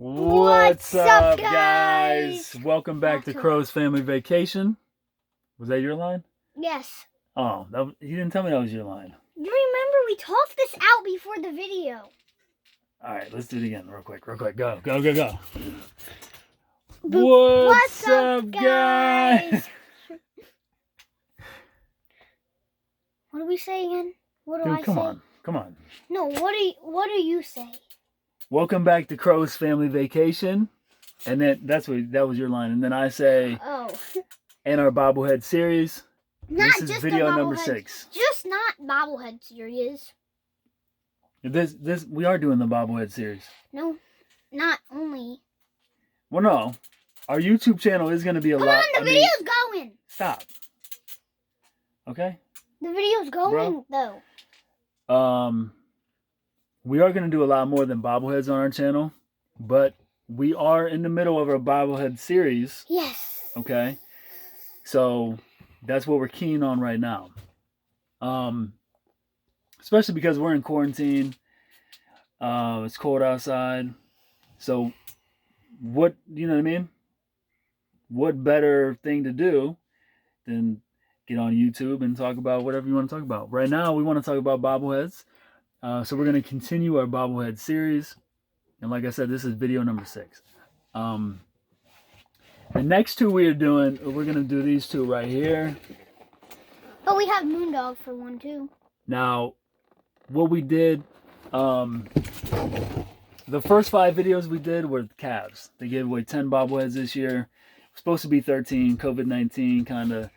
What's up, guys? Welcome back to Crow's Family Vacation. Was that your line? Yes. Oh, you didn't tell me that was your line. You remember we talked this out before the video. All right, let's do it again real quick. Go. What's up, guys? What do we say again? What do I say? Come on. No, what do you say? Welcome back to Crow's Family Vacation. And then that was your line. And then I say, in our Bobblehead series, Not this is just video number 6. Just not Bobblehead series. This we are doing the Bobblehead series. No, not only. Well, no. Our YouTube channel is going to be a lot. Come on, the video's going. Stop. Okay? The video's going, though. We are going to do a lot more than bobbleheads on our channel, but we are in the middle of our bobblehead series. Yes. Okay? So, that's what we're keen on right now. Especially because we're in quarantine. It's cold outside. So, you know what I mean? What better thing to do than get on YouTube and talk about whatever you want to talk about. Right now, we want to talk about bobbleheads. So we're going to continue our bobblehead series. And like I said, this is video number 6. The next two we're going to do these two right here. But we have Moondog for one, too. Now, what we did, the first 5 videos we did were calves. They gave away 10 bobbleheads this year. It was supposed to be 13. COVID-19 kind of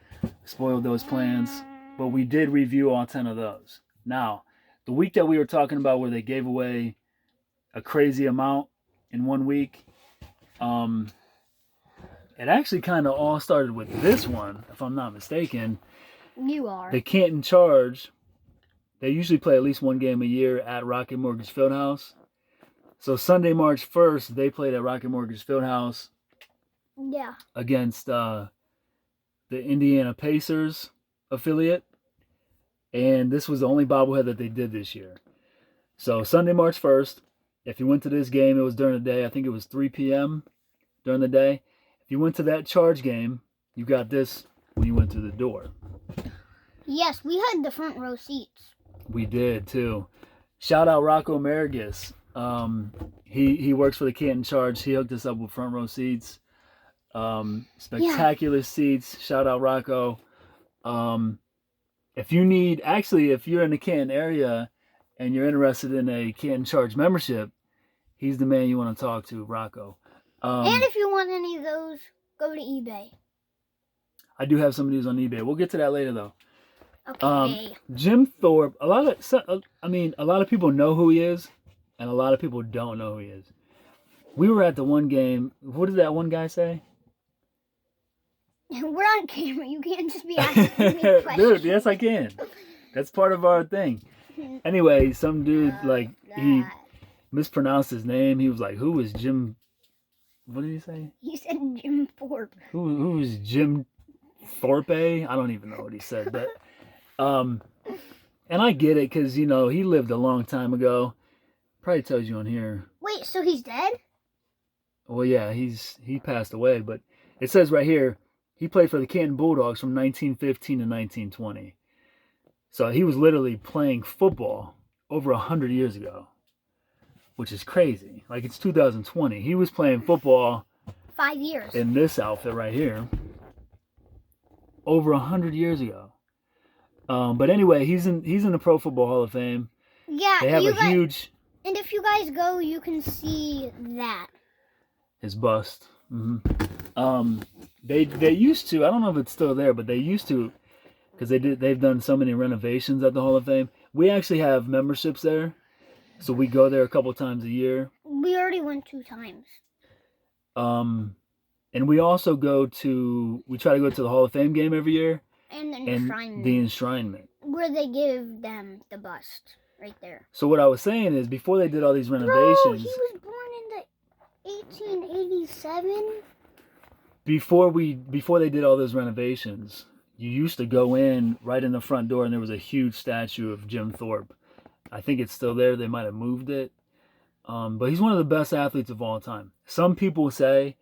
spoiled those plans. But we did review all 10 of those. Now, the week that we were talking about where they gave away a crazy amount in 1 week, it actually kind of all started with this one, if I'm not mistaken. You are. The Canton Charge. They usually play at least 1 game a year at Rocket Mortgage Fieldhouse. So Sunday, March 1st, they played at Rocket Mortgage Fieldhouse. Yeah. Against the Indiana Pacers affiliate. And this was the only bobblehead that they did this year. So Sunday, March 1st, if you went to this game, it was during the day. I think it was 3 p.m. during the day. If you went to that Charge game, you got this when you went through the door. Yes, we had the front row seats. We did, too. Shout out Rocco Marigus. He works for the Canton Charge. He hooked us up with front row seats. Spectacular seats. Shout out Rocco. If you're in the Canton area and you're interested in a Canton Charge membership, he's the man you want to talk to, Rocco. And if you want any of those, go to eBay. I do have some of these on eBay. We'll get to that later, though. Okay. Jim Thorpe. A lot of people know who he is, and a lot of people don't know who he is. We were at the one game. What did that one guy say? We're on camera. You can't just be asking me questions. Dude, yes, I can. That's part of our thing. Anyway, some dude, he mispronounced his name. He was like, who is Jim? What did he say? He said Jim Thorpe. Who is Jim Thorpe? I don't even know what he said. But, and I get it because, he lived a long time ago. Probably tells you on here. Wait, so he's dead? Well, yeah, he passed away. But it says right here, he played for the Canton Bulldogs from 1915 to 1920. So he was literally playing football over 100 years ago, which is crazy. Like, it's 2020. He was playing football 5 years in this outfit right here over 100 years ago. But anyway, he's in the Pro Football Hall of Fame. Yeah, they have huge. And if you guys go, you can see that. His bust. Mm-hmm. They used to. I don't know if it's still there, but they used to, because they've done so many renovations at the Hall of Fame. We actually have memberships there, so we go there a couple times a year. We already went 2 times. And we also we try to go to the Hall of Fame game every year. And the enshrinement. Where they give them the bust, right there. So what I was saying is, before they did all these renovations... Bro, he was born in the 1887? Before they did all those renovations, you used to go in right in the front door and there was a huge statue of Jim Thorpe. I think it's still there. They might have moved it. But he's one of the best athletes of all time. Some people say,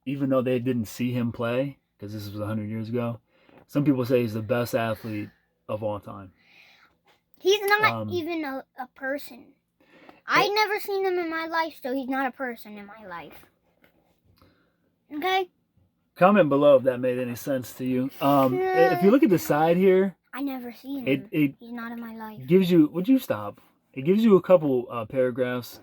even though they didn't see him play, because this was 100 years ago, some people say he's the best athlete of all time. He's not even a person. I've never seen him in my life, so he's not a person in my life. Okay? Comment below if that made any sense to you. If you look at the side here, I never see him. He's not in my life. Gives you. Would you stop? It gives you a couple paragraphs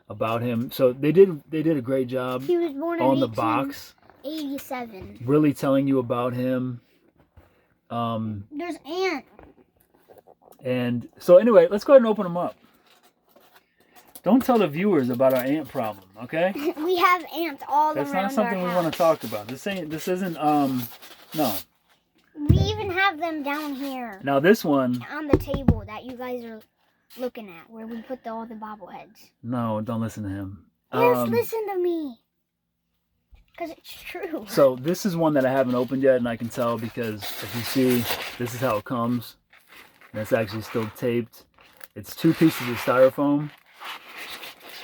about him. So they did a great job. He was born on in the box. 87. Really telling you about him. There's ants. And so anyway, let's go ahead and open them up. Don't tell the viewers about our ant problem, okay? We have ants all That's around not something our we house. want to talk about. This isn't no. We even have them down here. Now this one. On the table that you guys are looking at, where we put all the bobbleheads. No, don't listen to him. Yes, listen to me. Because it's true. So this is one that I haven't opened yet, and I can tell because if you see, this is how it comes. And it's actually still taped. It's 2 pieces of styrofoam,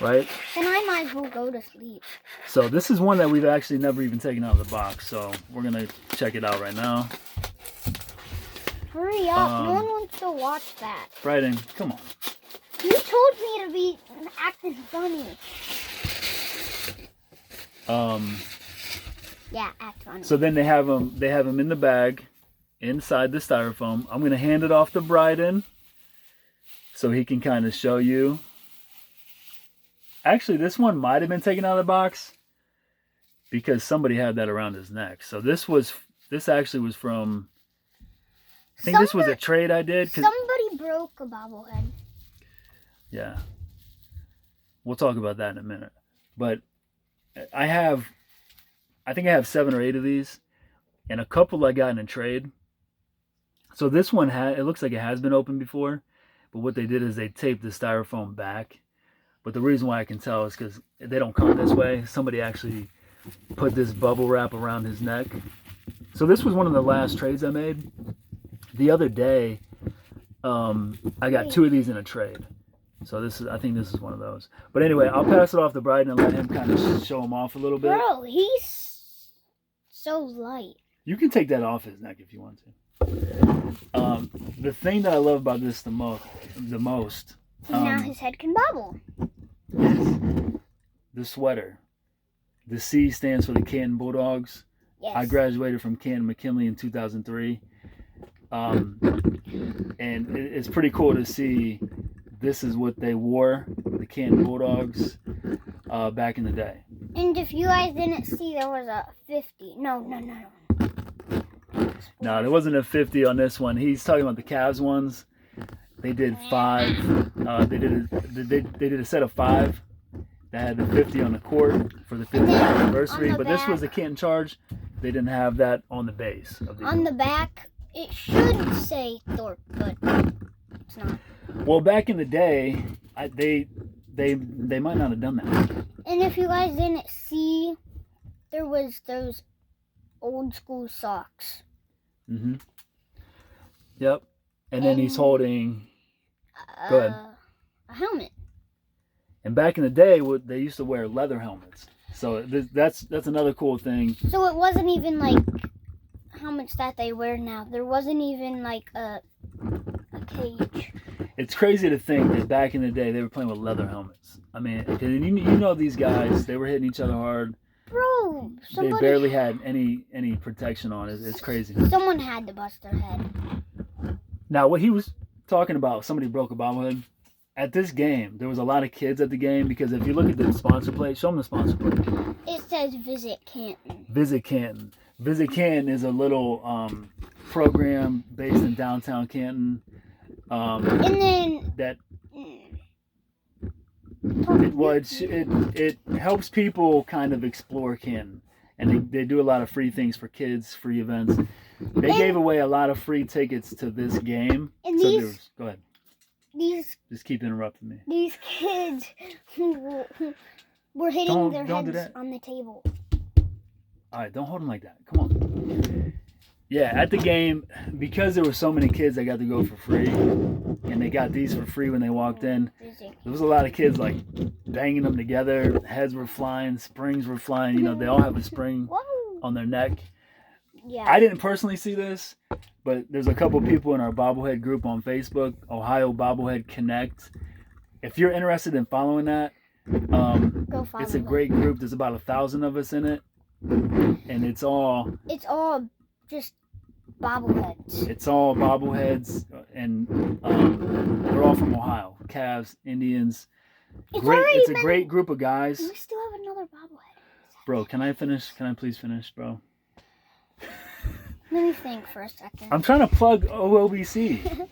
right? And I might as well go to sleep. So this is one that we've actually never even taken out of the box. So we're gonna check it out right now. Hurry up! No one wants to watch that. Bryden, come on. You told me to be acting funny. Yeah, act funny. So then they have them in the bag, inside the styrofoam. I'm gonna hand it off to Bryden, so he can kind of show you. Actually, this one might have been taken out of the box because somebody had that around his neck. So this actually was from. I think this was a trade I did. Somebody broke a bobblehead. Yeah. We'll talk about that in a minute. But I think I have 7 or 8 of these, and a couple I got in a trade. So this one it looks like it has been opened before, but what they did is they taped the styrofoam back. But the reason why I can tell is because they don't come this way. Somebody actually put this bubble wrap around his neck. So this was one of the last trades I made. The other day, I got 2 of these in a trade. So I think this is one of those. But anyway, I'll pass it off to Bryden and let him kind of show him off a little bit. Bro, he's so light. You can take that off his neck if you want to. The thing that I love about this the most. Now his head can bobble. Is the sweater. The C stands for the Canton Bulldogs. Yes. I graduated from Canton McKinley in 2003. And it's pretty cool to see this is what they wore, the Canton Bulldogs, back in the day. And if you guys didn't see, there was a 50. No. No, there wasn't a 50 on this one. He's talking about the Cavs ones. They did 5. They did a set of 5 that had the 50 on the court for the 50th anniversary. But this was the Canton Charge. They didn't have that on the base. On the back, it should say Thorpe, but it's not. Well, back in the day, they might not have done that. And if you guys didn't see, there was those old school socks. Mm-hmm. Yep. And then he's holding. Go ahead. A helmet. And back in the day, they used to wear leather helmets. So that's another cool thing. So it wasn't even like helmets that they wear now. There wasn't even like a cage. It's crazy to think that back in the day they were playing with leather helmets. I mean, you know these guys, they were hitting each other hard. Bro, they barely had any protection on it. It's crazy. Someone had to bust their head. Now, what he was talking about, somebody broke a bobblehead. At this game, there was a lot of kids at the game because if you look at the sponsor plate, show them the sponsor plate. It says Visit Canton. Visit Canton. Visit Canton is a little program based in downtown Canton. And then that it helps people kind of explore Canton, and they do a lot of free things for kids, free events. They gave away a lot of free tickets to this game. And go ahead. Just keep interrupting me. These kids were hitting their heads on the table. All right, don't hold them like that. Come on. Yeah, at the game, because there were so many kids that got to go for free, and they got these for free when they walked in, there was a lot of kids like banging them together. Heads were flying, springs were flying. You know, they all have a spring on their neck. Yeah. I didn't personally see this, but there's a couple people in our bobblehead group on Facebook, Ohio Bobblehead Connect. If you're interested in following that, Go follow it's a great group. There's about 1,000 of us in it, and it's all just bobbleheads. It's all bobbleheads, and they're all from Ohio. Cavs, Indians. It's a great group of guys. We still have another bobblehead. Bro, can I finish? Can I please finish, bro? Let me think for a second. I'm trying to plug OOBC.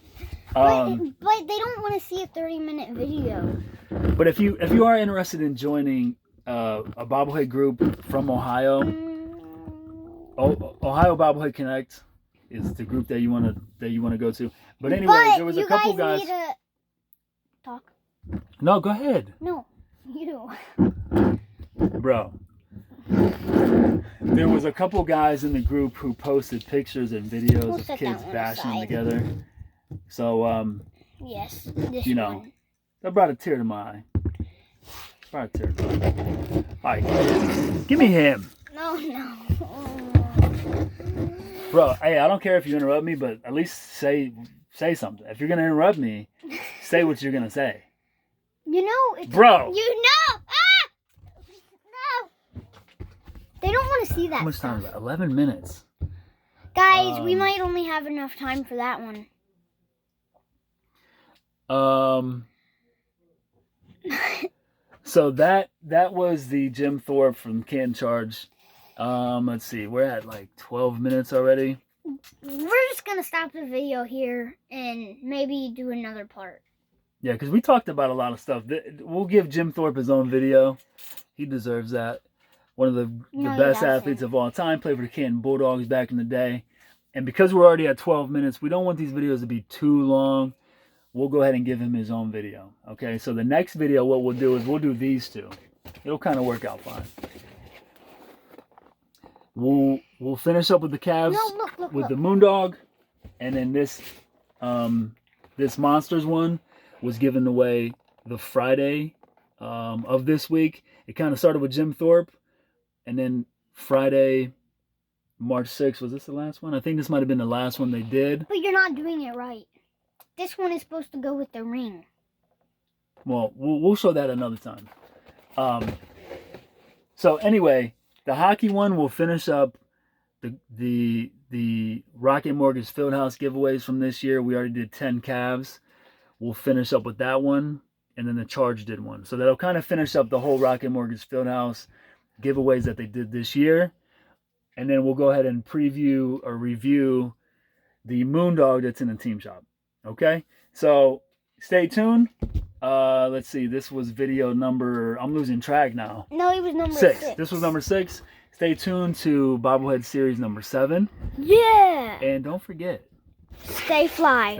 But they don't want to see a 30-minute video. But if you are interested in joining a bobblehead group from Ohio, Ohio Bobblehead Connect is the group that you want to go to. But anyway, there was a couple guys. Need to talk. No, go ahead. No, you. Bro. There was a couple guys in the group who posted pictures and videos of kids bashing together. So yes, you know, that brought a tear to my eye. All right, give me him. No. Bro, hey, I don't care if you interrupt me, but at least say something. If you're gonna interrupt me, say what you're gonna say. You know, bro. You know. No. They don't want to see that. How much time is that? 11 minutes. Guys, we might only have enough time for that one. So that was the Jim Thorpe from Canton Charge. Let's see, we're at like 12 minutes already. We're just gonna stop the video here and maybe do another part. Yeah, because we talked about a lot of stuff. We'll give Jim Thorpe his own video. He deserves that. One of the best athletes of all time. Played for the Canton Bulldogs back in the day. And because we're already at 12 minutes, we don't want these videos to be too long. We'll go ahead and give him his own video. Okay, so the next video, what we'll do is we'll do these two. It'll kind of work out fine. We'll finish up with the Cavs with the Moondog, and then this Monsters one was given away the Friday of this week. It kind of started with Jim Thorpe, and then Friday, March 6th, was this the last one? I think this might have been the last one they did. But you're not doing it right. This one is supposed to go with the ring. Well, we'll show that another time. So anyway, the hockey one will finish up the Rocket Mortgage Fieldhouse giveaways from this year. We already did 10 Cavs. We'll finish up with that one, and then the Charge did one. So that'll kind of finish up the whole Rocket Mortgage Fieldhouse giveaways that they did this year. And then we'll go ahead and preview or review the Moondog that's in the team shop. Okay? So stay tuned. Let's see. This was video number... I'm losing track now. No, it was number 6. This was number 6. Stay tuned to Bobblehead Series number 7. Yeah! And don't forget... Stay fly.